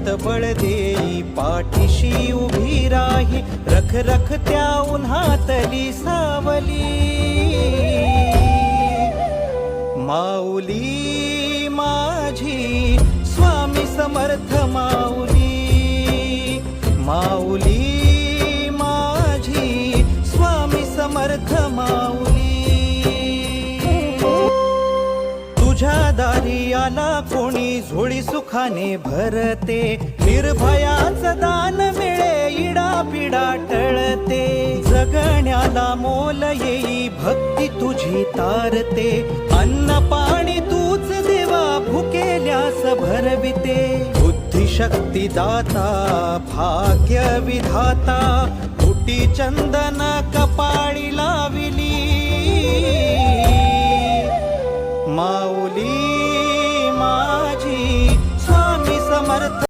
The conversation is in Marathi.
दुःखात बळ देई, पाठीशी उभी राही, रख रख त्या उन्हातली सावली. माऊली माझी स्वामी समर्थ माऊली, माऊली माझी स्वामी समर्थ माऊली. तुझ्या दारी आला कोणी झोळी सुखाने भरते, निर्भयाचं दान मिळे इडा पिडा टळते. जगण्याला मोल येई भक्ती तुझी तारते, अन्न पाणी तूच देवा भुकेल्यास भरविते. बुद्धिशक्ती दाता भाग्य विधाता, फुटी चंदन कपाळी लाविली. माऊली माझी